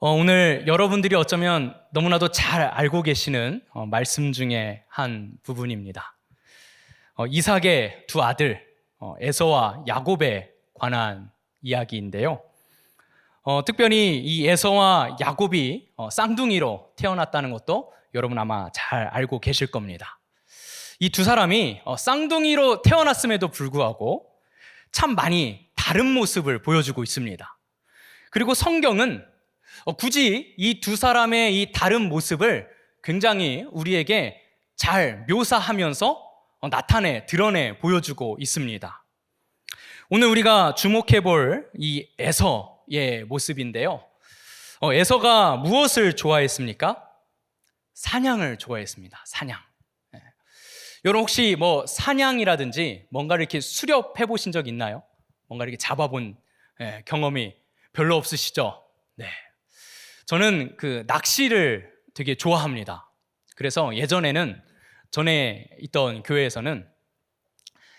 오늘 여러분들이 어쩌면 너무나도 잘 알고 계시는 말씀 중에 한 부분입니다. 이삭의 두 아들 에서와 야곱에 관한 이야기인데요. 특별히 이 에서와 야곱이 쌍둥이로 태어났다는 것도 여러분 아마 잘 알고 계실 겁니다. 이 두 사람이 쌍둥이로 태어났음에도 불구하고 참 많이 다른 모습을 보여주고 있습니다. 그리고 성경은 굳이 이 두 사람의 이 다른 모습을 굉장히 우리에게 잘 묘사하면서 드러내 보여주고 있습니다. 오늘 우리가 주목해 볼 이 에서의 모습인데요. 에서가 무엇을 좋아했습니까? 사냥을 좋아했습니다. 사냥. 여러분 혹시 사냥이라든지 뭔가를 이렇게 수렵해 보신 적 있나요? 뭔가를 이렇게 잡아본 경험이 별로 없으시죠? 네. 저는 그 낚시를 되게 좋아합니다. 그래서 예전에는 전에 있던 교회에서는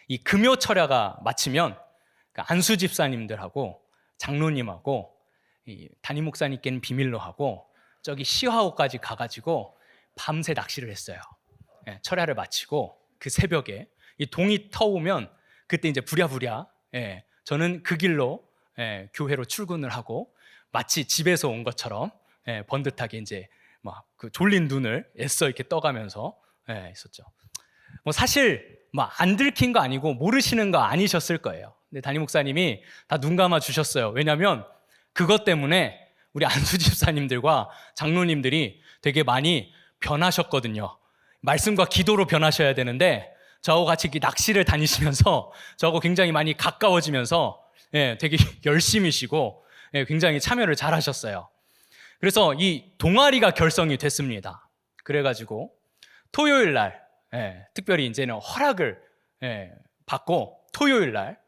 이 금요철야가 마치면 안수 집사님들하고 장로님하고 이 담임 목사님께는 비밀로 하고 저기 시화호까지 가가지고 밤새 낚시를 했어요. 철야를 마치고 그 새벽에 이 동이 터오면 그때 이제 부랴부랴 저는 그 길로 교회로 출근을 하고 마치 집에서 온 것처럼 번듯하게 이제 막 그 졸린 눈을 애써 이렇게 떠가면서 있었죠. 사실 안 들킨 거 아니고 모르시는 거 아니셨을 거예요. 근데 담임 목사님이 다 눈 감아 주셨어요. 왜냐하면 그것 때문에 우리 안수 집사님들과 장로님들이 되게 많이 변하셨거든요. 말씀과 기도로 변하셔야 되는데 저하고 같이 낚시를 다니시면서 저하고 굉장히 많이 가까워지면서 되게 열심히시고 굉장히 참여를 잘 하셨어요. 그래서 이 동아리가 결성이 됐습니다. 그래가지고 토요일 날 특별히 이제는 허락을 받고 토요일 날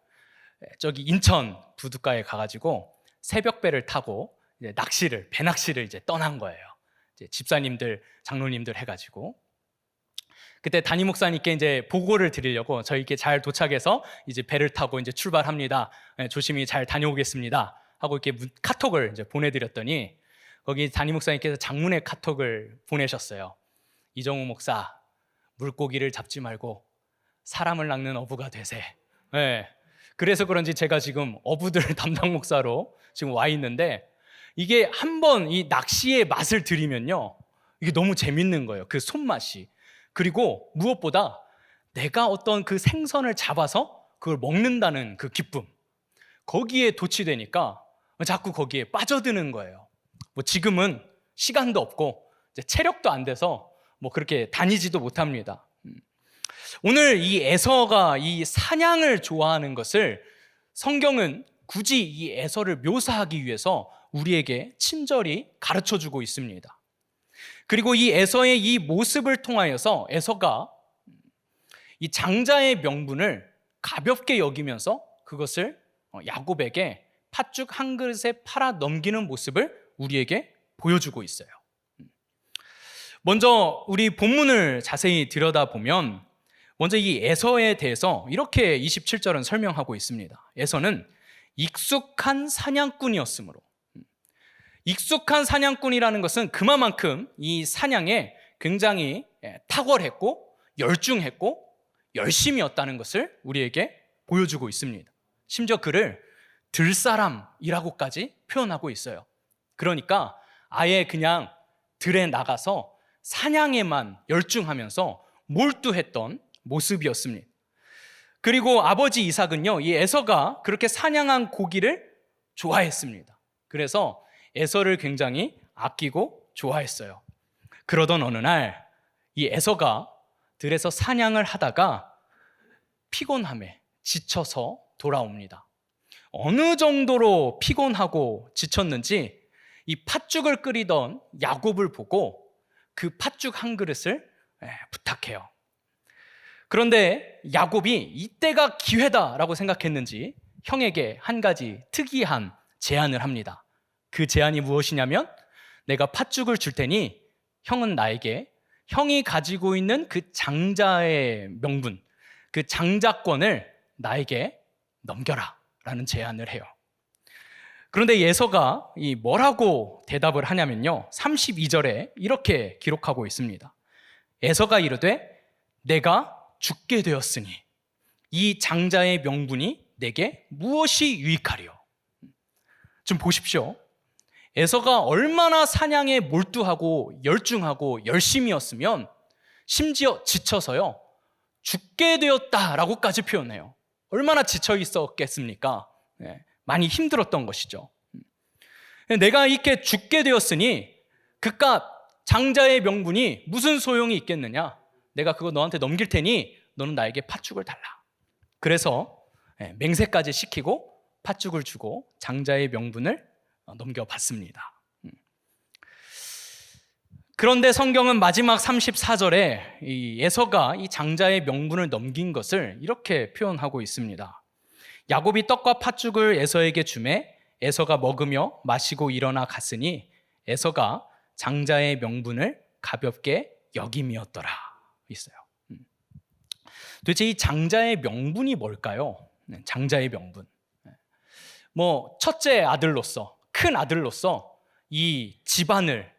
저기 인천 부둣가에 가가지고 새벽배를 타고 이제 배낚시를 이제 떠난 거예요. 이제 집사님들, 장로님들 해가지고 그때 담임 목사님께 이제 보고를 드리려고 저희께 잘 도착해서 이제 배를 타고 이제 출발합니다. 조심히 잘 다녀오겠습니다. 하고 이렇게 카톡을 이제 보내드렸더니 거기 담임 목사님께서 장문의 카톡을 보내셨어요. 이정우 목사, 물고기를 잡지 말고 사람을 낚는 어부가 되세. 그래서 그런지 제가 지금 어부들 담당 목사로 지금 와 있는데 이게 한번 이 낚시의 맛을 들이면요. 이게 너무 재밌는 거예요. 그 손맛이. 그리고 무엇보다 내가 어떤 그 생선을 잡아서 그걸 먹는다는 그 기쁨. 거기에 도취되니까 자꾸 거기에 빠져드는 거예요. 지금은 시간도 없고 이제 체력도 안 돼서 그렇게 다니지도 못합니다. 오늘 이 에서가 이 사냥을 좋아하는 것을 성경은 굳이 이 에서를 묘사하기 위해서 우리에게 친절히 가르쳐주고 있습니다. 그리고 이 에서의 이 모습을 통하여서 에서가 이 장자의 명분을 가볍게 여기면서 그것을 야곱에게 팥죽 한 그릇에 팔아 넘기는 모습을 우리에게 보여주고 있어요. 먼저 우리 본문을 자세히 들여다보면 먼저 이 에서에 대해서 이렇게 27절은 설명하고 있습니다. 에서는 익숙한 사냥꾼이었으므로. 익숙한 사냥꾼이라는 것은 그만큼 이 사냥에 굉장히 탁월했고 열중했고 열심이었다는 것을 우리에게 보여주고 있습니다. 심지어 그를 들사람이라고까지 표현하고 있어요. 그러니까 아예 그냥 들에 나가서 사냥에만 열중하면서 몰두했던 모습이었습니다. 그리고 아버지 이삭은요, 이 에서가 그렇게 사냥한 고기를 좋아했습니다. 그래서 에서를 굉장히 아끼고 좋아했어요. 그러던 어느 날 이 에서가 들에서 사냥을 하다가 피곤함에 지쳐서 돌아옵니다. 어느 정도로 피곤하고 지쳤는지 이 팥죽을 끓이던 야곱을 보고 그 팥죽 한 그릇을 부탁해요. 그런데 야곱이 이때가 기회다라고 생각했는지 형에게 한 가지 특이한 제안을 합니다. 그 제안이 무엇이냐면 내가 팥죽을 줄 테니 형은 나에게 형이 가지고 있는 그 장자의 명분, 그 장자권을 나에게 넘겨라 라는 제안을 해요. 그런데 에서가 이 뭐라고 대답을 하냐면요, 32절에 이렇게 기록하고 있습니다. 에서가 이르되 내가 죽게 되었으니 이 장자의 명분이 내게 무엇이 유익하리요. 좀 보십시오. 에서가 얼마나 사냥에 몰두하고 열중하고 열심이었으면 심지어 지쳐서요, 죽게 되었다라고까지 표현해요. 얼마나 지쳐 있었겠습니까? 많이 힘들었던 것이죠. 내가 이렇게 죽게 되었으니 그깟 장자의 명분이 무슨 소용이 있겠느냐? 내가 그거 너한테 넘길 테니 너는 나에게 팥죽을 달라. 그래서 맹세까지 시키고 팥죽을 주고 장자의 명분을 넘겨받습니다. 그런데 성경은 마지막 34절에 이 에서가 이 장자의 명분을 넘긴 것을 이렇게 표현하고 있습니다. 야곱이 떡과 팥죽을 에서에게 주매 에서가 먹으며 마시고 일어나 갔으니 에서가 장자의 명분을 가볍게 여김이었더라 있어요. 도대체 이 장자의 명분이 뭘까요? 장자의 명분. 첫째 아들로서, 큰 아들로서 이 집안을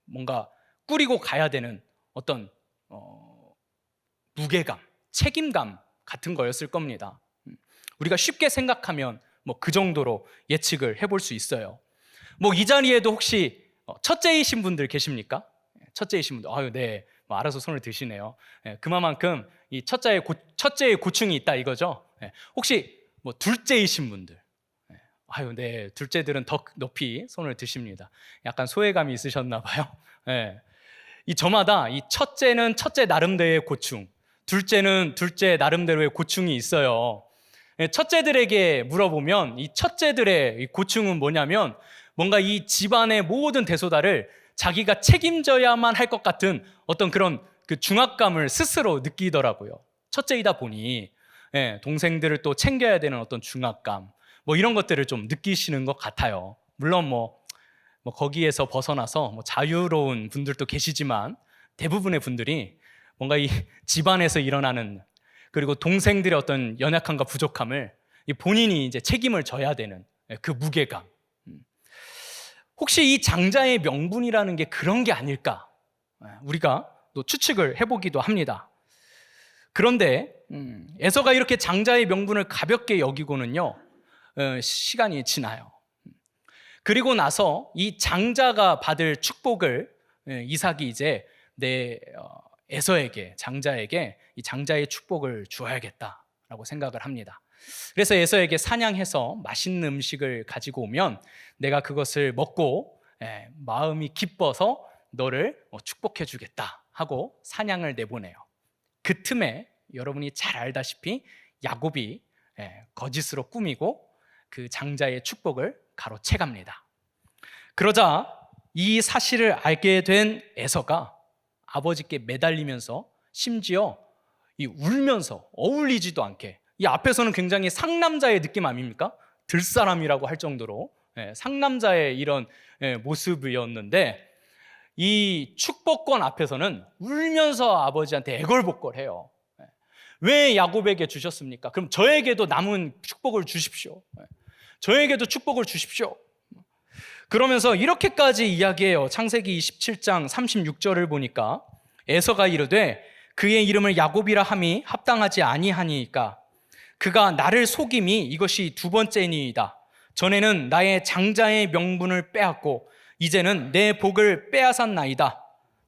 뭔가 꾸리고 가야 되는 어떤 무게감, 책임감 같은 거였을 겁니다. 우리가 쉽게 생각하면 그 정도로 예측을 해볼 수 있어요. 이 자리에도 혹시 첫째이신 분들 계십니까? 첫째이신 분들, 네, 알아서 손을 드시네요. 그만큼 이 첫째의 고충이 있다 이거죠. 혹시 둘째이신 분들, 네, 둘째들은 더 높이 손을 드십니다. 약간 소외감이 있으셨나 봐요. 이 저마다 이 첫째는 첫째 나름대로의 고충, 둘째는 둘째 나름대로의 고충이 있어요. 첫째들에게 물어보면 이 첫째들의 고충은 뭐냐면 뭔가 이 집안의 모든 대소다를 자기가 책임져야만 할 것 같은 어떤 그런 그 중압감을 스스로 느끼더라고요. 첫째이다 보니 동생들을 또 챙겨야 되는 어떤 중압감, 이런 것들을 좀 느끼시는 것 같아요. 물론 거기에서 벗어나서 자유로운 분들도 계시지만 대부분의 분들이 뭔가 이 집안에서 일어나는, 그리고 동생들의 어떤 연약함과 부족함을 본인이 이제 책임을 져야 되는 그 무게감. 혹시 이 장자의 명분이라는 게 그런 게 아닐까? 우리가 또 추측을 해보기도 합니다. 그런데 에서가 이렇게 장자의 명분을 가볍게 여기고는요, 시간이 지나요. 그리고 나서 이 장자가 받을 축복을 이삭이 이제 에서에게, 장자에게 이 장자의 축복을 주어야겠다라고 생각을 합니다. 그래서 에서에게 사냥해서 맛있는 음식을 가지고 오면 내가 그것을 먹고 마음이 기뻐서 너를 축복해 주겠다 하고 사냥을 내보내요. 그 틈에 여러분이 잘 알다시피 야곱이 거짓으로 꾸미고 그 장자의 축복을 가로채갑니다. 그러자 이 사실을 알게 된 에서가 아버지께 매달리면서 심지어 울면서 어울리지도 않게, 이 앞에서는 굉장히 상남자의 느낌 아닙니까? 들사람이라고 할 정도로 상남자의 이런 모습이었는데 이 축복권 앞에서는 울면서 아버지한테 애걸복걸해요. 왜 야곱에게 주셨습니까? 그럼 저에게도 남은 축복을 주십시오. 저에게도 축복을 주십시오. 그러면서 이렇게까지 이야기해요. 창세기 27장 36절을 보니까 에서가 이르되 그의 이름을 야곱이라 함이 합당하지 아니하니까 그가 나를 속임이 이것이 두 번째니이다. 전에는 나의 장자의 명분을 빼앗고 이제는 내 복을 빼앗았나이다.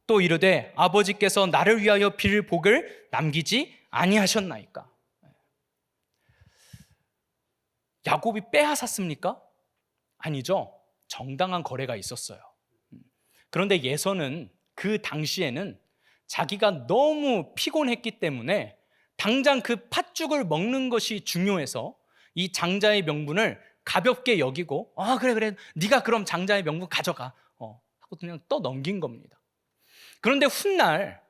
또 이르되 아버지께서 나를 위하여 빌 복을 남기지 아니하셨나이까. 야곱이 빼앗았습니까? 아니죠. 정당한 거래가 있었어요. 그런데 에서는 그 당시에는 자기가 너무 피곤했기 때문에 당장 그 팥죽을 먹는 것이 중요해서 이 장자의 명분을 가볍게 여기고 그래 네가 그럼 장자의 명분 가져가 하고 그냥 떠넘긴 겁니다. 그런데 훗날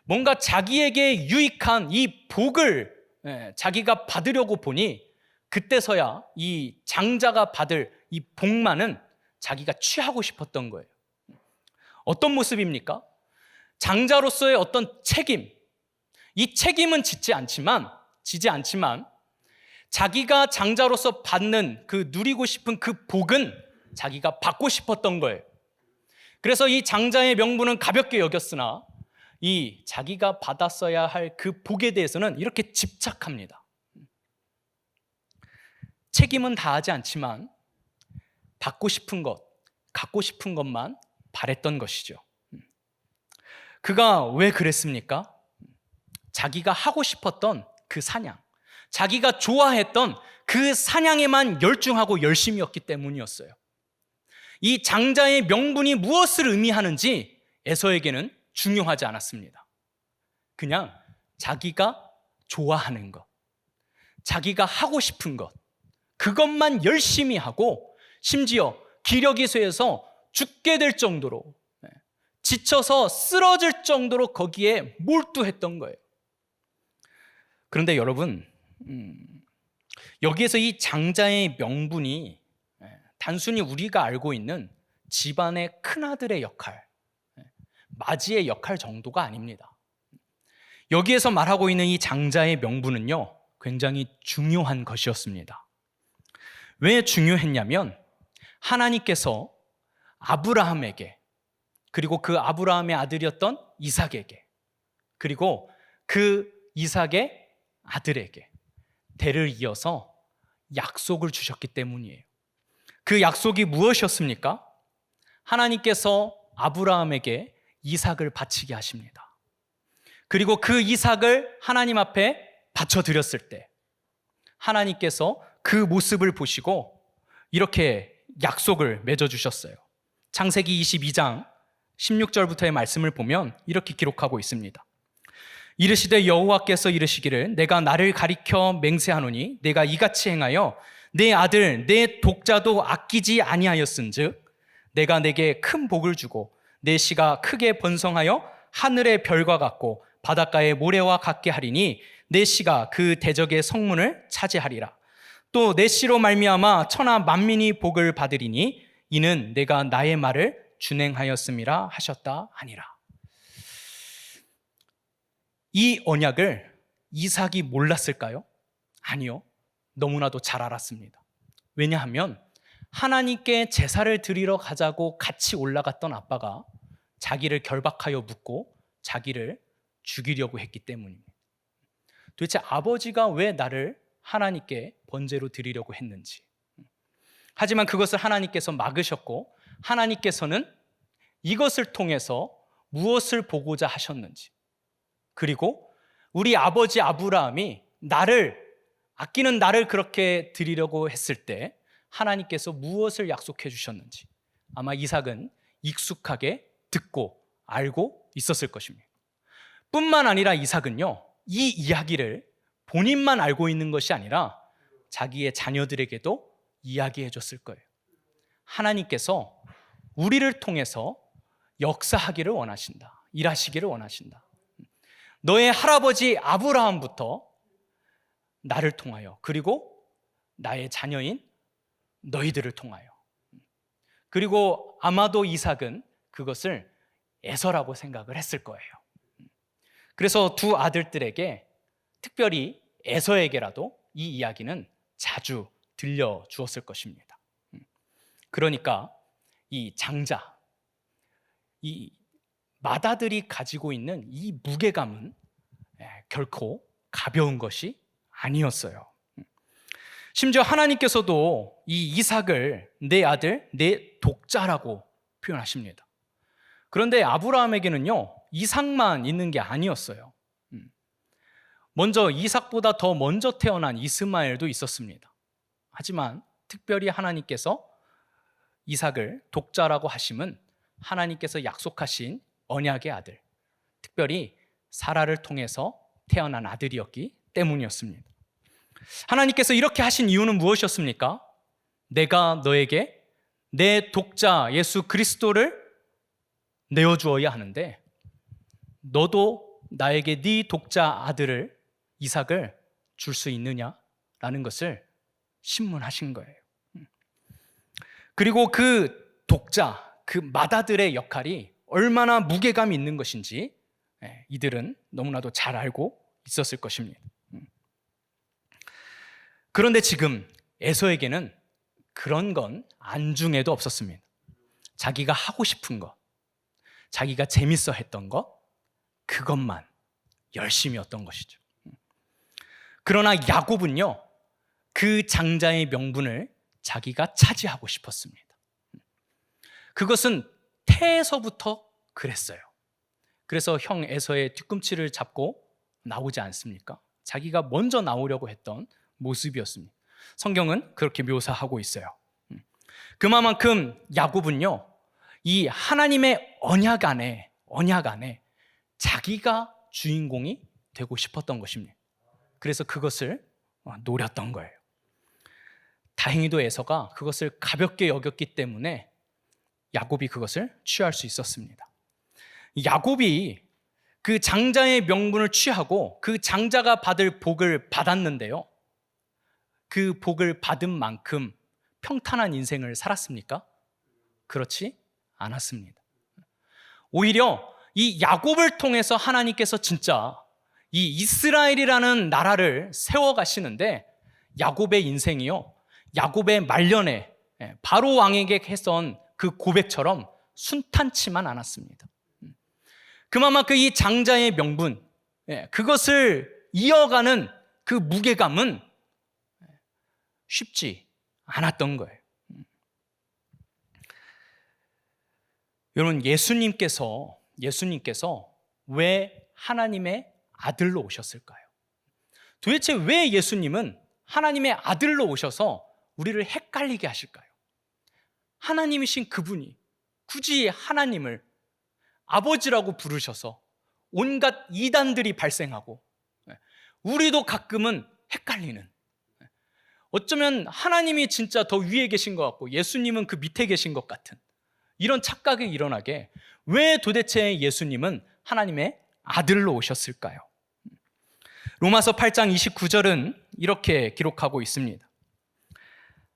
뭔가 자기에게 유익한 이 복을 자기가 받으려고 보니 그때서야 이 장자가 받을 이 복만은 자기가 취하고 싶었던 거예요. 어떤 모습입니까? 장자로서의 어떤 책임, 이 책임은 지지 않지만 자기가 장자로서 받는 그 누리고 싶은 그 복은 자기가 받고 싶었던 거예요. 그래서 이 장자의 명분은 가볍게 여겼으나 이 자기가 받았어야 할 그 복에 대해서는 이렇게 집착합니다. 책임은 다하지 않지만 받고 싶은 것, 갖고 싶은 것만 바랬던 것이죠. 그가 왜 그랬습니까? 자기가 하고 싶었던 그 사냥, 자기가 좋아했던 그 사냥에만 열중하고 열심이었기 때문이었어요. 이 장자의 명분이 무엇을 의미하는지 에서에게는 중요하지 않았습니다. 그냥 자기가 좋아하는 것, 자기가 하고 싶은 것, 그것만 열심히 하고 심지어 기력이 쇠해서 죽게 될 정도로, 지쳐서 쓰러질 정도로 거기에 몰두했던 거예요. 그런데 여러분, 여기에서 이 장자의 명분이 단순히 우리가 알고 있는 집안의 큰아들의 역할, 맞이의 역할 정도가 아닙니다. 여기에서 말하고 있는 이 장자의 명분은요, 굉장히 중요한 것이었습니다. 왜 중요했냐면 하나님께서 아브라함에게, 그리고 그 아브라함의 아들이었던 이삭에게, 그리고 그 이삭의 아들에게 대를 이어서 약속을 주셨기 때문이에요. 그 약속이 무엇이었습니까? 하나님께서 아브라함에게 이삭을 바치게 하십니다. 그리고 그 이삭을 하나님 앞에 바쳐드렸을 때 하나님께서 그 모습을 보시고 이렇게 약속을 맺어주셨어요. 창세기 22장 16절부터의 말씀을 보면 이렇게 기록하고 있습니다. 이르시되 여호와께서 이르시기를 내가 나를 가리켜 맹세하노니 내가 이같이 행하여 내 아들 내 독자도 아끼지 아니하였은즉 내가 내게 큰 복을 주고 내 씨가 크게 번성하여 하늘의 별과 같고 바닷가의 모래와 같게 하리니 내 씨가 그 대적의 성문을 차지하리라. 또 내 씨로 말미암아 천하 만민이 복을 받으리니 이는 내가 나의 말을 준행하였음이라 하셨다 하니라. 이 언약을 이삭이 몰랐을까요? 아니요. 너무나도 잘 알았습니다. 왜냐하면 하나님께 제사를 드리러 가자고 같이 올라갔던 아빠가 자기를 결박하여 묻고 자기를 죽이려고 했기 때문입니다. 도대체 아버지가 왜 나를 하나님께 번제로 드리려고 했는지. 하지만 그것을 하나님께서 막으셨고 하나님께서는 이것을 통해서 무엇을 보고자 하셨는지, 그리고 우리 아버지 아브라함이 아끼는 나를 그렇게 드리려고 했을 때 하나님께서 무엇을 약속해 주셨는지 아마 이삭은 익숙하게 듣고 알고 있었을 것입니다. 뿐만 아니라 이삭은요, 이 이야기를 본인만 알고 있는 것이 아니라 자기의 자녀들에게도 이야기해 줬을 거예요. 하나님께서 우리를 통해서 역사하기를 원하신다. 일하시기를 원하신다. 너의 할아버지 아브라함부터 나를 통하여, 그리고 나의 자녀인 너희들을 통하여, 그리고 아마도 이삭은 그것을 에서라고 생각을 했을 거예요. 그래서 두 아들들에게, 특별히 에서에게라도 이 이야기는 자주 들려주었을 것입니다. 그러니까 이 장자, 이 맏아들이 가지고 있는 이 무게감은 결코 가벼운 것이 아니었어요. 심지어 하나님께서도 이 이삭을 내 아들, 내 독자라고 표현하십니다. 그런데 아브라함에게는요, 이삭만 있는 게 아니었어요. 먼저 이삭보다 더 먼저 태어난 이스마엘도 있었습니다. 하지만 특별히 하나님께서 이삭을 독자라고 하심은 하나님께서 약속하신 언약의 아들, 특별히 사라를 통해서 태어난 아들이었기 때문이었습니다. 하나님께서 이렇게 하신 이유는 무엇이었습니까? 내가 너에게 내 독자 예수 그리스도를 내어주어야 하는데 너도 나에게 네 독자 아들을, 이삭을 줄 수 있느냐라는 것을 신문하신 거예요. 그리고 그 독자, 그 맏아들의 역할이 얼마나 무게감이 있는 것인지 이들은 너무나도 잘 알고 있었을 것입니다. 그런데 지금 에서에게는 그런 건 안중에도 없었습니다. 자기가 하고 싶은 것, 자기가 재밌어 했던 것, 그것만 열심이었던 것이죠. 그러나 야곱은요, 그 장자의 명분을 자기가 차지하고 싶었습니다. 그것은 태에서부터 그랬어요. 그래서 형 에서의 뒤꿈치를 잡고 나오지 않습니까? 자기가 먼저 나오려고 했던 모습이었습니다. 성경은 그렇게 묘사하고 있어요. 그만큼 야곱은요, 이 하나님의 언약 안에 자기가 주인공이 되고 싶었던 것입니다. 그래서 그것을 노렸던 거예요. 다행히도 에서가 그것을 가볍게 여겼기 때문에 야곱이 그것을 취할 수 있었습니다. 야곱이 그 장자의 명분을 취하고 그 장자가 받을 복을 받았는데요, 그 복을 받은 만큼 평탄한 인생을 살았습니까? 그렇지 않았습니다. 오히려 이 야곱을 통해서 하나님께서 진짜 이 이스라엘이라는 나라를 세워가시는데, 야곱의 인생이요, 야곱의 말년에 바로 왕에게 했던 그 고백처럼 순탄치만 않았습니다. 그만큼 이 장자의 명분, 그것을 이어가는 그 무게감은 쉽지 않았던 거예요. 여러분, 예수님께서 왜 하나님의 아들로 오셨을까요? 도대체 왜 예수님은 하나님의 아들로 오셔서 우리를 헷갈리게 하실까요? 하나님이신 그분이 굳이 하나님을 아버지라고 부르셔서 온갖 이단들이 발생하고, 우리도 가끔은 헷갈리는, 어쩌면 하나님이 진짜 더 위에 계신 것 같고 예수님은 그 밑에 계신 것 같은 이런 착각이 일어나게, 왜 도대체 예수님은 하나님의 아들로 오셨을까요? 로마서 8장 29절은 이렇게 기록하고 있습니다.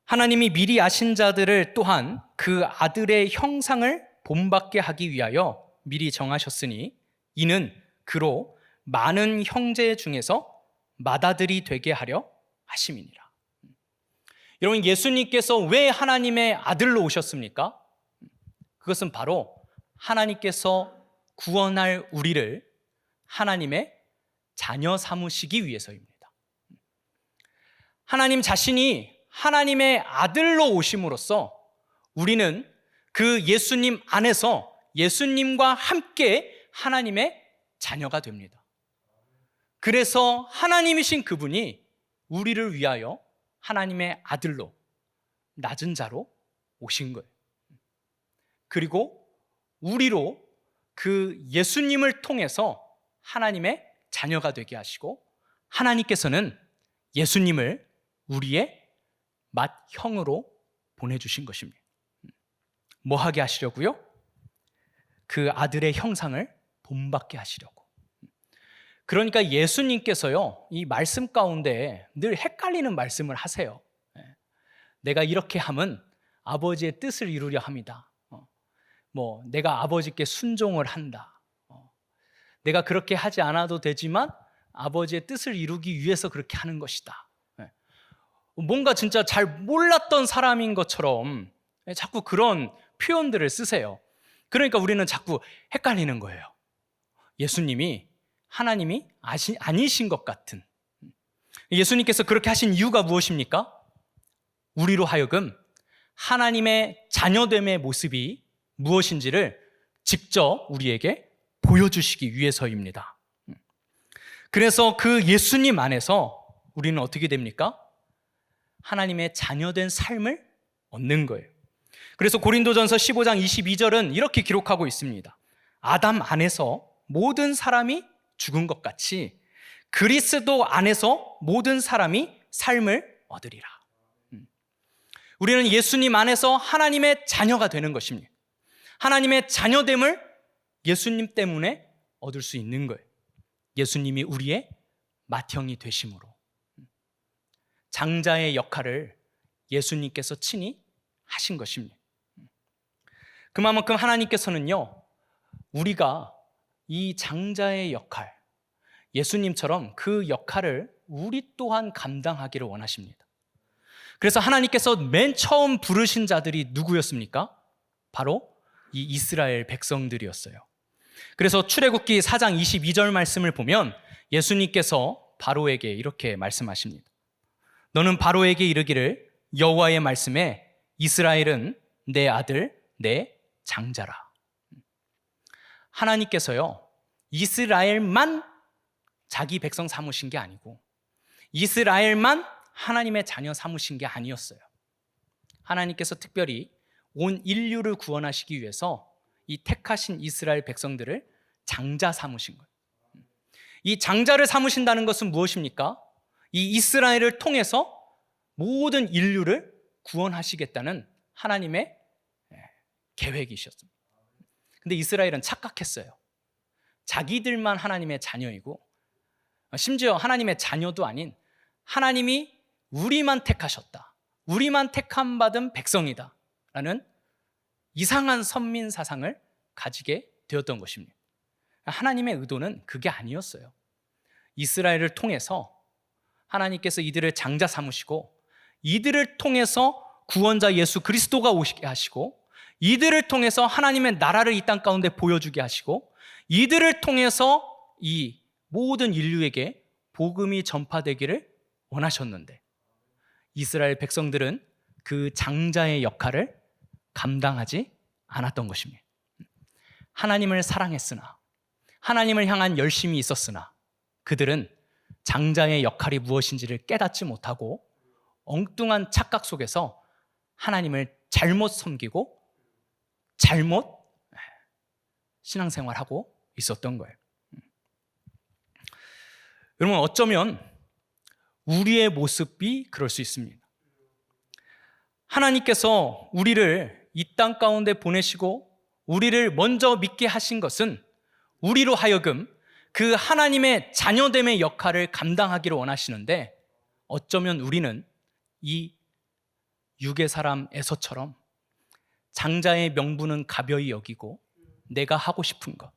하나님이 미리 아신 자들을 또한 그 아들의 형상을 본받게 하기 위하여 미리 정하셨으니 이는 그로 많은 형제 중에서 맏아들이 되게 하려 하심이니라. 여러분, 예수님께서 왜 하나님의 아들로 오셨습니까? 그것은 바로 하나님께서 구원할 우리를 하나님의 자녀 삼으시기 위해서입니다. 하나님 자신이 하나님의 아들로 오심으로써 우리는 그 예수님 안에서 예수님과 함께 하나님의 자녀가 됩니다. 그래서 하나님이신 그분이 우리를 위하여 하나님의 아들로, 낮은 자로 오신 거예요. 그리고 우리로 그 예수님을 통해서 하나님의 자녀가 되게 하시고, 하나님께서는 예수님을 우리의 맏형으로 보내주신 것입니다. 뭐 하게 하시려고요? 그 아들의 형상을 본받게 하시려고. 그러니까 예수님께서요, 이 말씀 가운데 늘 헷갈리는 말씀을 하세요. 내가 이렇게 하면 아버지의 뜻을 이루려 합니다. 내가 아버지께 순종을 한다. 내가 그렇게 하지 않아도 되지만 아버지의 뜻을 이루기 위해서 그렇게 하는 것이다. 뭔가 진짜 잘 몰랐던 사람인 것처럼 자꾸 그런 표현들을 쓰세요. 그러니까 우리는 자꾸 헷갈리는 거예요. 예수님이 하나님이 아니신 것 같은. 예수님께서 그렇게 하신 이유가 무엇입니까? 우리로 하여금 하나님의 자녀됨의 모습이 무엇인지를 직접 우리에게 보여주시기 위해서입니다. 그래서 그 예수님 안에서 우리는 어떻게 됩니까? 하나님의 자녀된 삶을 얻는 거예요. 그래서 고린도전서 15장 22절은 이렇게 기록하고 있습니다. 아담 안에서 모든 사람이 죽은 것 같이 그리스도 안에서 모든 사람이 삶을 얻으리라. 우리는 예수님 안에서 하나님의 자녀가 되는 것입니다. 하나님의 자녀됨을 예수님 때문에 얻을 수 있는 거예요. 예수님이 우리의 맏형이 되심으로. 장자의 역할을 예수님께서 친히 하신 것입니다. 그만큼 하나님께서는요, 우리가 이 장자의 역할, 예수님처럼 그 역할을 우리 또한 감당하기를 원하십니다. 그래서 하나님께서 맨 처음 부르신 자들이 누구였습니까? 바로 이 이스라엘 백성들이었어요. 그래서 출애굽기 4장 22절 말씀을 보면 예수님께서 바로에게 이렇게 말씀하십니다. 너는 바로에게 이르기를 여호와의 말씀에 이스라엘은 내 아들, 내 장자라. 하나님께서요, 이스라엘만 자기 백성 삼으신 게 아니고 이스라엘만 하나님의 자녀 삼으신 게 아니었어요. 하나님께서 특별히 온 인류를 구원하시기 위해서 이 택하신 이스라엘 백성들을 장자 삼으신 거예요. 이 장자를 삼으신다는 것은 무엇입니까? 이 이스라엘을 통해서 모든 인류를 구원하시겠다는 하나님의 계획이셨습니다. 근데 이스라엘은 착각했어요. 자기들만 하나님의 자녀이고 심지어 하나님의 자녀도 아닌 하나님이 우리만 택하셨다, 우리만 택함 받은 백성이다 라는 이상한 선민 사상을 가지게 되었던 것입니다. 하나님의 의도는 그게 아니었어요. 이스라엘을 통해서 하나님께서 이들을 장자 삼으시고 이들을 통해서 구원자 예수 그리스도가 오시게 하시고 이들을 통해서 하나님의 나라를 이 땅 가운데 보여주게 하시고 이들을 통해서 이 모든 인류에게 복음이 전파되기를 원하셨는데 이스라엘 백성들은 그 장자의 역할을 감당하지 않았던 것입니다. 하나님을 사랑했으나 하나님을 향한 열심이 있었으나 그들은 장자의 역할이 무엇인지를 깨닫지 못하고 엉뚱한 착각 속에서 하나님을 잘못 섬기고 잘못 신앙생활하고 있었던 거예요. 여러분, 어쩌면 우리의 모습이 그럴 수 있습니다. 하나님께서 우리를 이 땅 가운데 보내시고 우리를 먼저 믿게 하신 것은 우리로 하여금 그 하나님의 자녀됨의 역할을 감당하기를 원하시는데 어쩌면 우리는 이 유괴 사람 에서처럼 장자의 명분은 가벼이 여기고 내가 하고 싶은 것,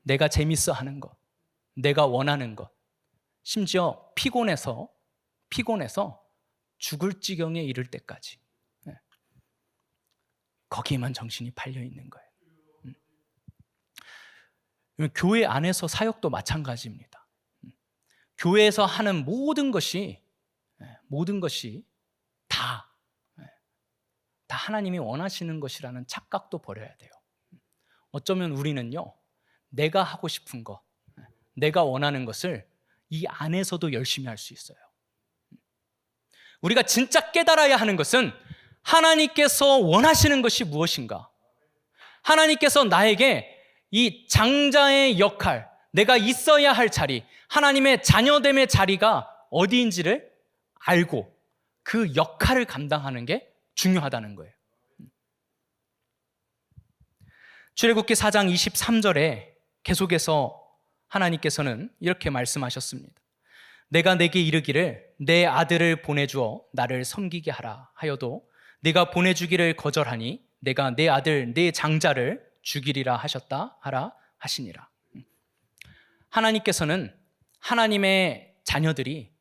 내가 재밌어 하는 것, 내가 원하는 것, 심지어 피곤해서 죽을 지경에 이를 때까지 거기에만 정신이 팔려 있는 거예요. 교회 안에서 사역도 마찬가지입니다. 교회에서 하는 모든 것이 다 하나님이 원하시는 것이라는 착각도 버려야 돼요. 어쩌면 우리는요, 내가 하고 싶은 것, 내가 원하는 것을 이 안에서도 열심히 할 수 있어요. 우리가 진짜 깨달아야 하는 것은 하나님께서 원하시는 것이 무엇인가? 하나님께서 나에게 이 장자의 역할, 내가 있어야 할 자리, 하나님의 자녀됨의 자리가 어디인지를 알고 그 역할을 감당하는 게 중요하다는 거예요. 출애굽기 4장 23절에 계속해서 하나님께서는 이렇게 말씀하셨습니다. 내가 내게 이르기를 내 아들을 보내주어 나를 섬기게 하라 하여도 네가 보내주기를 거절하니 내가 내 아들 내 장자를 죽이리라 하셨다 하라 하시니라. 하나님께서는 하나님의 자녀들이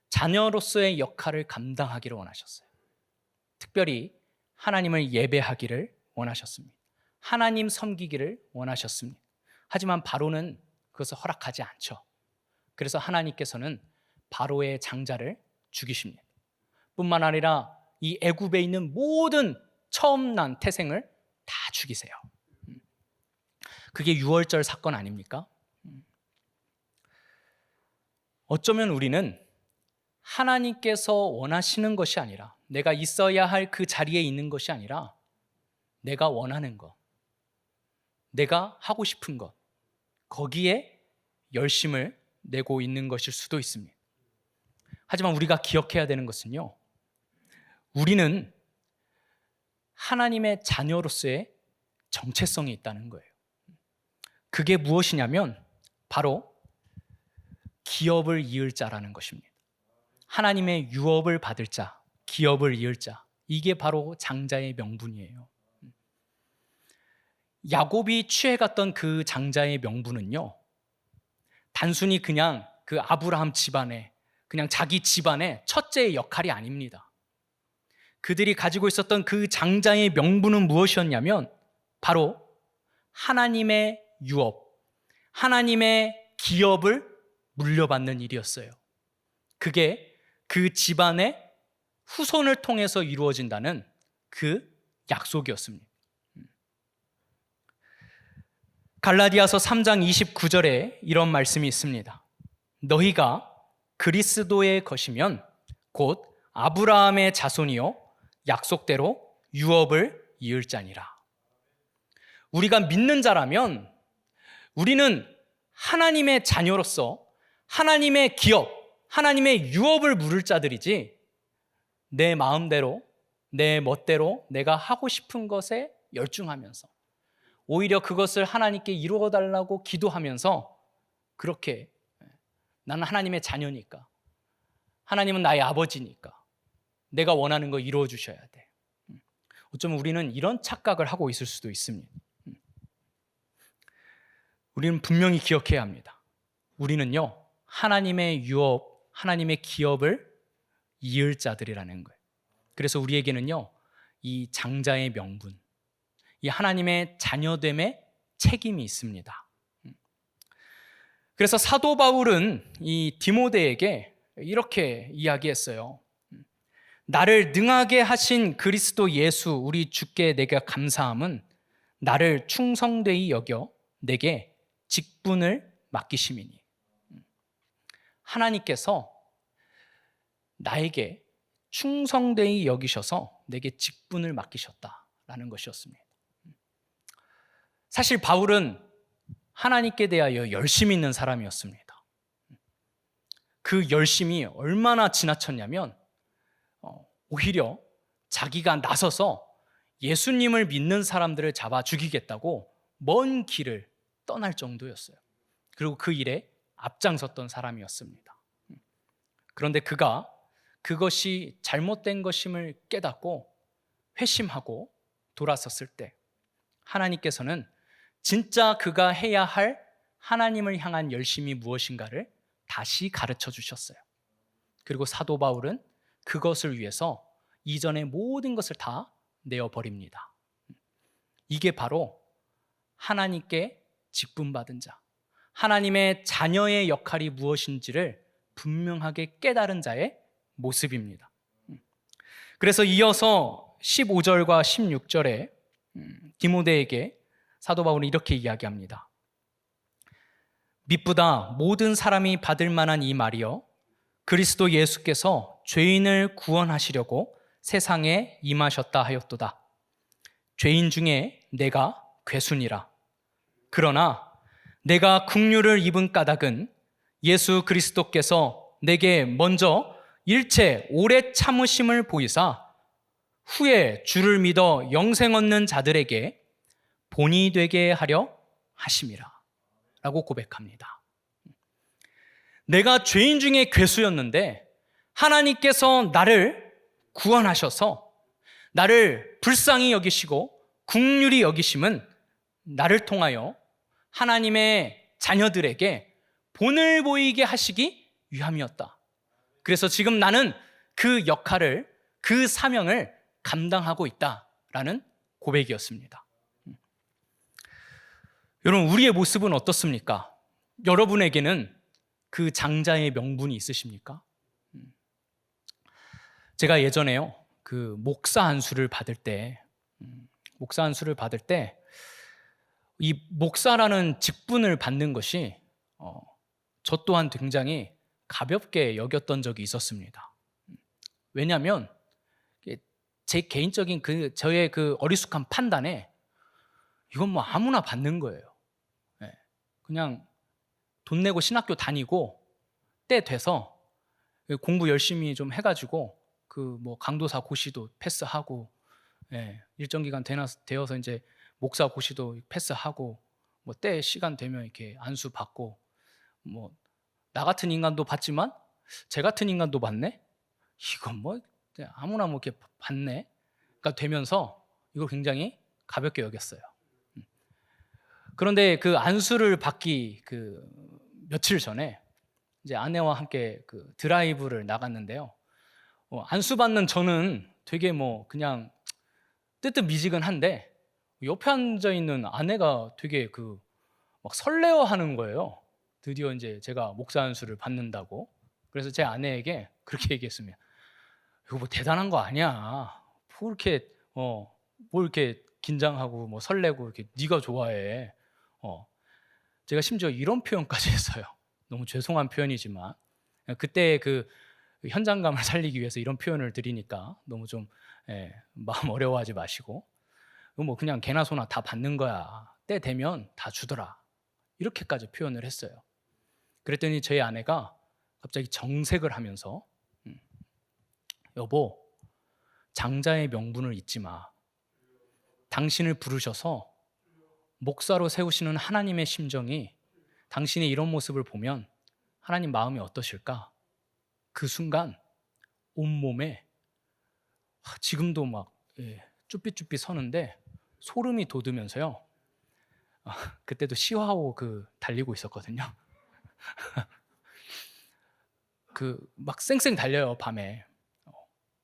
자녀로서의 역할을 감당하기를 원하셨어요. 특별히 하나님을 예배하기를 원하셨습니다. 하나님 섬기기를 원하셨습니다. 하지만 바로는 그것을 허락하지 않죠. 그래서 하나님께서는 바로의 장자를 죽이십니다. 뿐만 아니라 이 애굽에 있는 모든 처음 난 태생을 다 죽이세요. 그게 유월절 사건 아닙니까? 어쩌면 우리는 하나님께서 원하시는 것이 아니라 내가 있어야 할 그 자리에 있는 것이 아니라 내가 원하는 것, 내가 하고 싶은 것, 거기에 열심을 내고 있는 것일 수도 있습니다. 하지만 우리가 기억해야 되는 것은요, 우리는 하나님의 자녀로서의 정체성이 있다는 거예요. 그게 무엇이냐면 바로 기업을 이을 자라는 것입니다. 하나님의 유업을 받을 자, 기업을 이을 자, 이게 바로 장자의 명분이에요. 야곱이 취해갔던 그 장자의 명분은요, 단순히 그냥 그 아브라함 집안의 그냥 자기 집안의 첫째의 역할이 아닙니다. 그들이 가지고 있었던 그 장자의 명분은 무엇이었냐면 바로 하나님의 유업, 하나님의 기업을 물려받는 일이었어요. 그게 그 집안의 후손을 통해서 이루어진다는 그 약속이었습니다. 갈라디아서 3장 29절에 이런 말씀이 있습니다. 너희가 그리스도의 것이면 곧 아브라함의 자손이요 약속대로 유업을 이을 자니라. 우리가 믿는 자라면 우리는 하나님의 자녀로서 하나님의 기업, 하나님의 유업을 물을 자들이지 내 마음대로, 내 멋대로 내가 하고 싶은 것에 열중하면서 오히려 그것을 하나님께 이루어 달라고 기도하면서 그렇게 나는 하나님의 자녀니까, 하나님은 나의 아버지니까 내가 원하는 거 이루어 주셔야 돼. 어쩌면 우리는 이런 착각을 하고 있을 수도 있습니다. 우리는 분명히 기억해야 합니다. 우리는요, 하나님의 유업, 하나님의 기업을 이을 자들이라는 거예요. 그래서 우리에게는요, 이 장자의 명분, 이 하나님의 자녀됨의 책임이 있습니다. 그래서 사도 바울은 이 디모데에게 이렇게 이야기했어요. 나를 능하게 하신 그리스도 예수 우리 주께 내가 감사함은 나를 충성되이 여겨 내게 직분을 맡기심이니. 하나님께서 나에게 충성되이 여기셔서 내게 직분을 맡기셨다라는 것이었습니다. 사실 바울은 하나님께 대하여 열심히 있는 사람이었습니다. 그 열심이 얼마나 지나쳤냐면 오히려 자기가 나서서 예수님을 믿는 사람들을 잡아 죽이겠다고 먼 길을 떠날 정도였어요. 그리고 그 일에 앞장섰던 사람이었습니다. 그런데 그가 그것이 잘못된 것임을 깨닫고 회심하고 돌아섰을 때 하나님께서는 진짜 그가 해야 할 하나님을 향한 열심이 무엇인가를 다시 가르쳐 주셨어요. 그리고 사도 바울은 그것을 위해서 이전의 모든 것을 다 내어버립니다. 이게 바로 하나님께 직분받은 자, 하나님의 자녀의 역할이 무엇인지를 분명하게 깨달은 자의 모습입니다. 그래서 이어서 15절과 16절에 디모데에게 사도 바울은 이렇게 이야기합니다. mit보다 모든 사람이 받을 만한 이 말이여 그리스도 예수께서 죄인을 구원하시려고 세상에 임하셨다 하였도다. 죄인 중에 내가 괴순이라. 그러나 내가 긍휼을 입은 까닭은 예수 그리스도께서 내게 먼저 일체 오래 참으심을 보이사 후에 주를 믿어 영생 얻는 자들에게 본이 되게 하려 하심이라 라고 고백합니다. 내가 죄인 중에 괴수였는데 하나님께서 나를 구원하셔서 나를 불쌍히 여기시고 긍휼히 여기심은 나를 통하여 하나님의 자녀들에게 본을 보이게 하시기 위함이었다. 그래서 지금 나는 그 역할을, 그 사명을 감당하고 있다라는 고백이었습니다. 여러분, 우리의 모습은 어떻습니까? 여러분에게는 그 장자의 명분이 있으십니까? 제가 예전에요, 그 목사 안수를 받을 때, 이 목사라는 직분을 받는 것이 저 또한 굉장히 가볍게 여겼던 적이 있었습니다. 왜냐하면 제 개인적인 저의 그 어리숙한 판단에 이건 뭐 아무나 받는 거예요. 그냥 돈 내고 신학교 다니고 때 돼서 공부 열심히 좀 해가지고 그 뭐 강도사 고시도 패스하고 일정 기간 되어서 이제 목사 고시도 패스하고 뭐 때 시간 되면 이렇게 안수 받고 뭐 나 같은 인간도 받지만 제 같은 인간도 받네. 이건 뭐 아무나 뭐 이렇게 받네가 되면서 이걸 굉장히 가볍게 여겼어요. 그런데 그 안수를 받기 그 며칠 전에 이제 아내와 함께 그 드라이브를 나갔는데요. 안수 받는 저는 되게 뭐 그냥 뜨뜻미지근한데 옆에 앉아 있는 아내가 되게 막 설레어하는 거예요. 드디어 이제 제가 목사 안수를 받는다고. 그래서 제 아내에게 그렇게 얘기했습니다. 이거 뭐 대단한 거 아니야. 뭐 이렇게 긴장하고 뭐 설레고 이렇게 네가 좋아해. 제가 심지어 이런 표현까지 했어요. 너무 죄송한 표현이지만 그때 그 현장감을 살리기 위해서 이런 표현을 드리니까 너무 좀 마음 어려워하지 마시고 뭐 그냥 개나 소나 다 받는 거야. 때 되면 다 주더라. 이렇게까지 표현을 했어요. 그랬더니 저희 아내가 갑자기 정색을 하면서 여보, 장자의 명분을 잊지 마. 당신을 부르셔서 목사로 세우시는 하나님의 심정이 당신의 이런 모습을 보면 하나님 마음이 어떠실까? 그 순간 온몸에 지금도 막 쭈삣쭈삣 서는데 소름이 돋으면서요. 그때도 시화호 달리고 있었거든요. 막 쌩쌩 달려요, 밤에.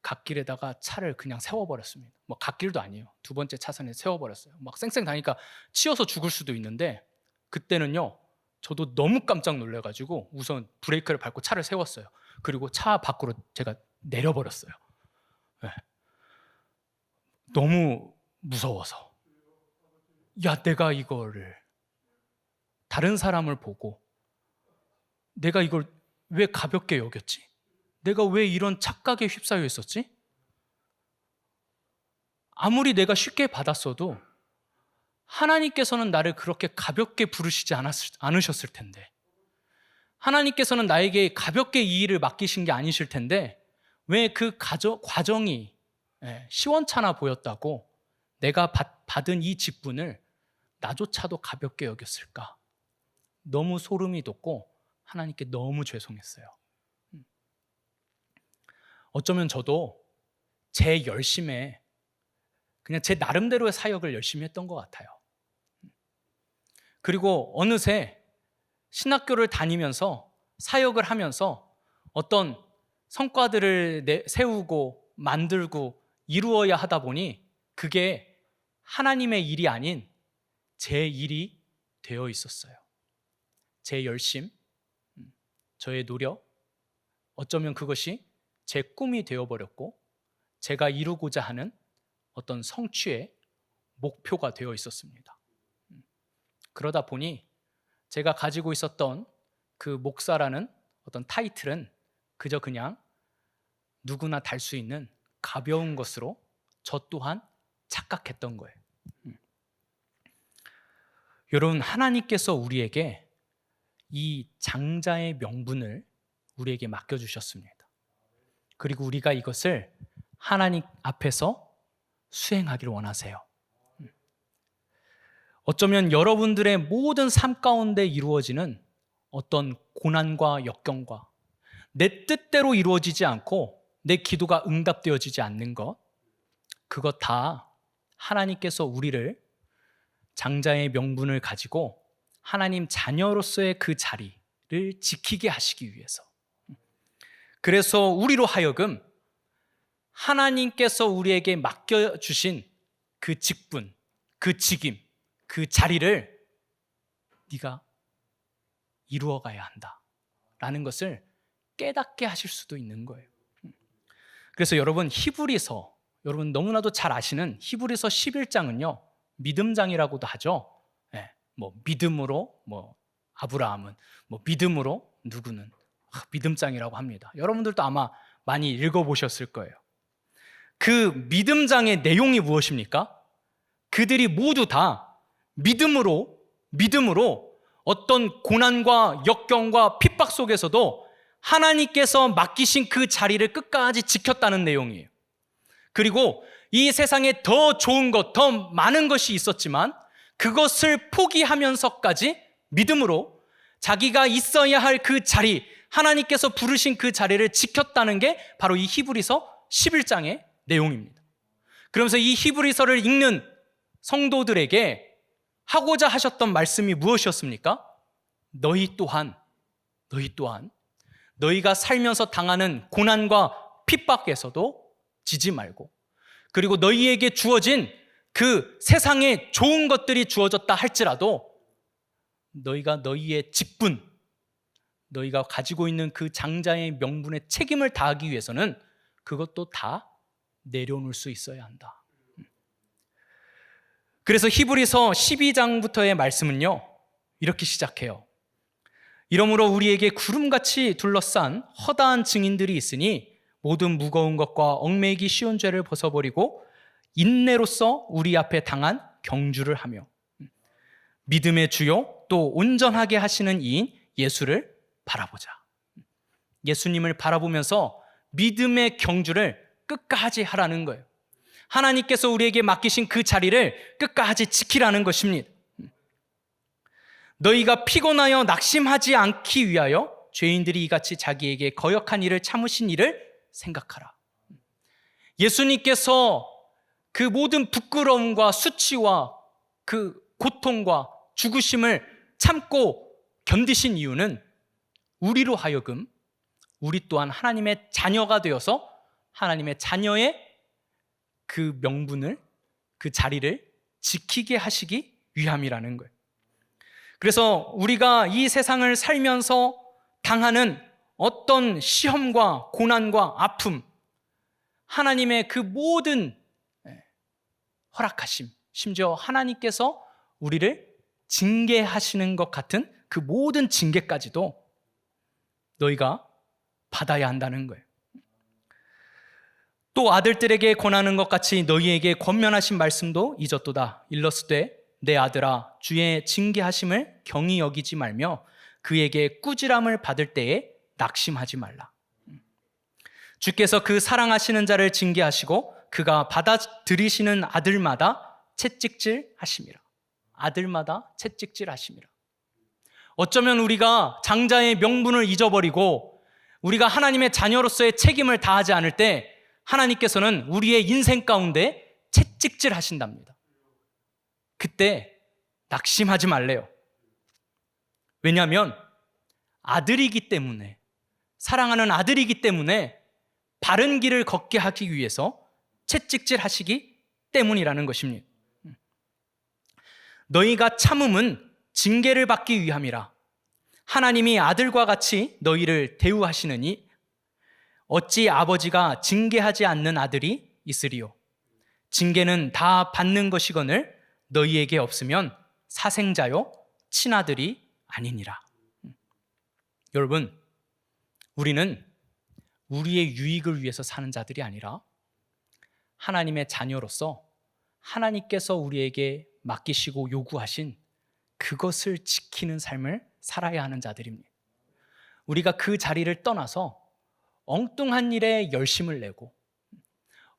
갓길에다가 차를 그냥 세워버렸습니다. 뭐 갓길도 아니에요. 두 번째 차선에 세워버렸어요. 막 쌩쌩 다니까 치여서 죽을 수도 있는데 그때는요, 저도 너무 깜짝 놀라가지고 우선 브레이크를 밟고 차를 세웠어요. 그리고 차 밖으로 제가 내려버렸어요. 네. 너무 무서워서. 야, 내가 이거를 다른 사람을 보고 내가 이걸 왜 가볍게 여겼지? 내가 왜 이런 착각에 휩싸여 있었지? 아무리 내가 쉽게 받았어도 하나님께서는 나를 그렇게 가볍게 부르시지 않으셨을 텐데, 하나님께서는 나에게 가볍게 이 일을 맡기신 게 아니실 텐데 왜 그 과정이 시원찮아 보였다고 내가 받은 이 직분을 나조차도 가볍게 여겼을까? 너무 소름이 돋고 하나님께 너무 죄송했어요. 어쩌면 저도 제 열심에 그냥 제 나름대로의 사역을 열심히 했던 것 같아요. 그리고 어느새 신학교를 다니면서 사역을 하면서 어떤 성과들을 세우고 만들고 이루어야 하다 보니 그게 하나님의 일이 아닌 제 일이 되어 있었어요. 제 열심, 저의 노력, 어쩌면 그것이 제 꿈이 되어버렸고 제가 이루고자 하는 어떤 성취의 목표가 되어 있었습니다. 그러다 보니 제가 가지고 있었던 그 목사라는 어떤 타이틀은 그저 그냥 누구나 달 수 있는 가벼운 것으로 저 또한 착각했던 거예요. 여러분, 하나님께서 우리에게 이 장자의 명분을 우리에게 맡겨주셨습니다. 그리고 우리가 이것을 하나님 앞에서 수행하기를 원하세요. 어쩌면 여러분들의 모든 삶 가운데 이루어지는 어떤 고난과 역경과 내 뜻대로 이루어지지 않고 내 기도가 응답되어지지 않는 것, 그것 다 하나님께서 우리를 장자의 명분을 가지고 하나님 자녀로서의 그 자리를 지키게 하시기 위해서, 그래서 우리로 하여금 하나님께서 우리에게 맡겨주신 그 직분, 그 직임, 그 자리를 네가 이루어가야 한다라는 것을 깨닫게 하실 수도 있는 거예요. 그래서 여러분, 히브리서, 여러분 너무나도 잘 아시는 히브리서 11장은요 믿음장이라고도 하죠. 뭐 믿음으로 아브라함은, 믿음으로 누구는 믿음장이라고 합니다. 여러분들도 아마 많이 읽어보셨을 거예요. 그 믿음장의 내용이 무엇입니까? 그들이 모두 다 믿음으로 어떤 고난과 역경과 핍박 속에서도 하나님께서 맡기신 그 자리를 끝까지 지켰다는 내용이에요. 그리고 이 세상에 더 좋은 것, 더 많은 것이 있었지만 그것을 포기하면서까지 믿음으로 자기가 있어야 할 그 자리, 하나님께서 부르신 그 자리를 지켰다는 게 바로 이 히브리서 11장의 내용입니다. 그러면서 이 히브리서를 읽는 성도들에게 하고자 하셨던 말씀이 무엇이었습니까? 너희 또한 너희가 살면서 당하는 고난과 핍박에서도 지지 말고, 그리고 너희에게 주어진 그 세상에 좋은 것들이 주어졌다 할지라도 너희가 너희의 직분, 너희가 가지고 있는 그 장자의 명분에 책임을 다하기 위해서는 그것도 다 내려놓을 수 있어야 한다. 그래서 히브리서 12장부터의 말씀은요, 이렇게 시작해요. 이러므로 우리에게 구름같이 둘러싼 허다한 증인들이 있으니 모든 무거운 것과 얽매이기 쉬운 죄를 벗어버리고 인내로써 우리 앞에 당한 경주를 하며 믿음의 주요 또 온전하게 하시는 이인 예수를 바라보자. 예수님을 바라보면서 믿음의 경주를 끝까지 하라는 거예요. 하나님께서 우리에게 맡기신 그 자리를 끝까지 지키라는 것입니다. 너희가 피곤하여 낙심하지 않기 위하여 죄인들이 이같이 자기에게 거역한 일을 참으신 일을 생각하라. 예수님께서 그 모든 부끄러움과 수치와 그 고통과 죽으심을 참고 견디신 이유는 우리로 하여금 우리 또한 하나님의 자녀가 되어서 하나님의 자녀의 그 명분을, 그 자리를 지키게 하시기 위함이라는 거예요. 그래서 우리가 이 세상을 살면서 당하는 어떤 시험과 고난과 아픔, 하나님의 그 모든 허락하심, 심지어 하나님께서 우리를 징계하시는 것 같은 그 모든 징계까지도 너희가 받아야 한다는 거예요. 또 아들들에게 권하는 것 같이 너희에게 권면하신 말씀도 잊었도다. 일러스되 내 아들아 주의 징계하심을 경히 여기지 말며 그에게 꾸지람을 받을 때에 낙심하지 말라. 주께서 그 사랑하시는 자를 징계하시고 그가 받아들이시는 아들마다 채찍질 하심이라. 아들마다 채찍질 하심이라. 어쩌면 우리가 장자의 명분을 잊어버리고 우리가 하나님의 자녀로서의 책임을 다하지 않을 때 하나님께서는 우리의 인생 가운데 채찍질 하신답니다. 그때 낙심하지 말래요. 왜냐하면 아들이기 때문에, 사랑하는 아들이기 때문에 바른 길을 걷게 하기 위해서 채찍질 하시기 때문이라는 것입니다. 너희가 참음은 징계를 받기 위함이라. 하나님이 아들과 같이 너희를 대우하시느니 어찌 아버지가 징계하지 않는 아들이 있으리요. 징계는 다 받는 것이거늘 너희에게 없으면 사생자요 친아들이 아니니라. 여러분, 우리는 우리의 유익을 위해서 사는 자들이 아니라 하나님의 자녀로서 하나님께서 우리에게 맡기시고 요구하신 그것을 지키는 삶을 살아야 하는 자들입니다. 우리가 그 자리를 떠나서 엉뚱한 일에 열심을 내고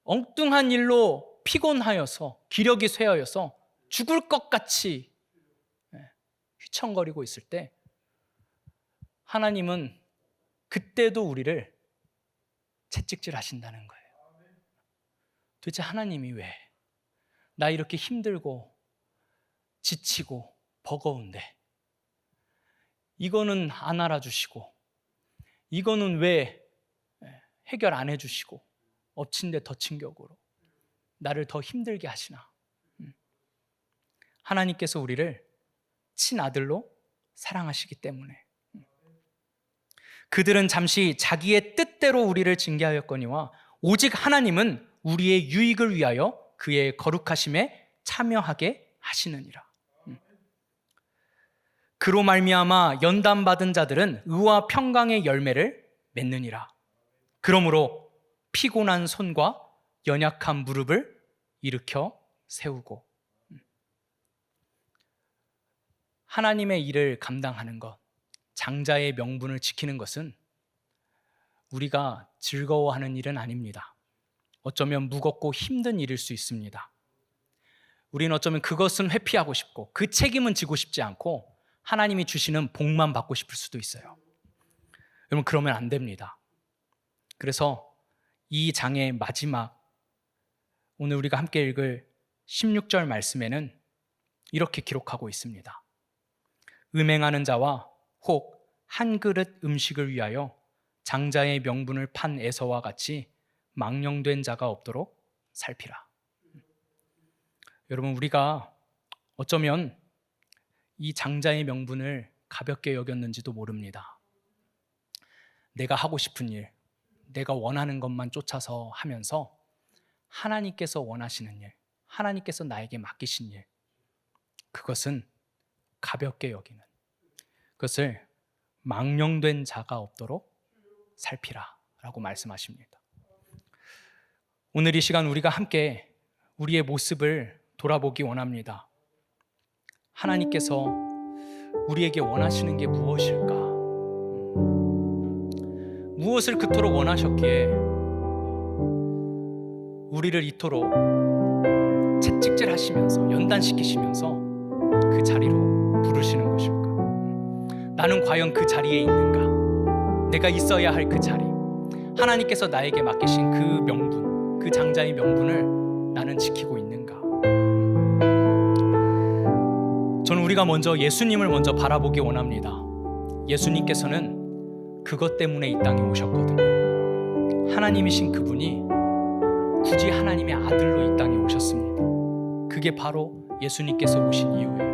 엉뚱한 일로 피곤하여서 기력이 쇠하여서 죽을 것 같이 휘청거리고 있을 때 하나님은 그때도 우리를 채찍질 하신다는 거예요. 도대체 하나님이 왜 나 이렇게 힘들고 지치고 버거운데 이거는 안 알아주시고 이거는 왜 해결 안 해주시고 엎친 데 덮친 격으로 나를 더 힘들게 하시나. 하나님께서 우리를 친아들로 사랑하시기 때문에. 그들은 잠시 자기의 뜻대로 우리를 징계하였거니와 오직 하나님은 우리의 유익을 위하여 그의 거룩하심에 참여하게 하시느니라. 그로 말미암아 연단받은 자들은 의와 평강의 열매를 맺느니라. 그러므로 피곤한 손과 연약한 무릎을 일으켜 세우고. 하나님의 일을 감당하는 것, 장자의 명분을 지키는 것은 우리가 즐거워하는 일은 아닙니다. 어쩌면 무겁고 힘든 일일 수 있습니다. 우리는 어쩌면 그것은 회피하고 싶고 그 책임은 지고 싶지 않고 하나님이 주시는 복만 받고 싶을 수도 있어요. 여러분, 그러면 안 됩니다. 그래서 이 장의 마지막, 오늘 우리가 함께 읽을 16절 말씀에는 이렇게 기록하고 있습니다. 음행하는 자와 혹 한 그릇 음식을 위하여 장자의 명분을 판 에서와 같이 망령된 자가 없도록 살피라. 여러분, 우리가 어쩌면 이 장자의 명분을 가볍게 여겼는지도 모릅니다. 내가 하고 싶은 일, 내가 원하는 것만 쫓아서 하면서 하나님께서 원하시는 일, 하나님께서 나에게 맡기신 일, 그것은 가볍게 여기는, 그것을 망령된 자가 없도록 살피라 라고 말씀하십니다. 오늘 이 시간 우리가 함께 우리의 모습을 돌아보기 원합니다. 하나님께서 우리에게 원하시는 게 무엇일까? 무엇을 그토록 원하셨기에 우리를 이토록 채찍질하시면서 연단시키시면서 그 자리로 부르시는 것일까? 나는 과연 그 자리에 있는가? 내가 있어야 할 그 자리, 하나님께서 나에게 맡기신 그 명분, 그 장자의 명분을 나는 지키고 있는가? 저는 우리가 먼저 예수님을 먼저 바라보기 원합니다. 예수님께서는 그것 때문에 이 땅에 오셨거든요. 하나님이신 그분이 굳이 하나님의 아들로 이 땅에 오셨습니다. 그게 바로 예수님께서 오신 이유예요.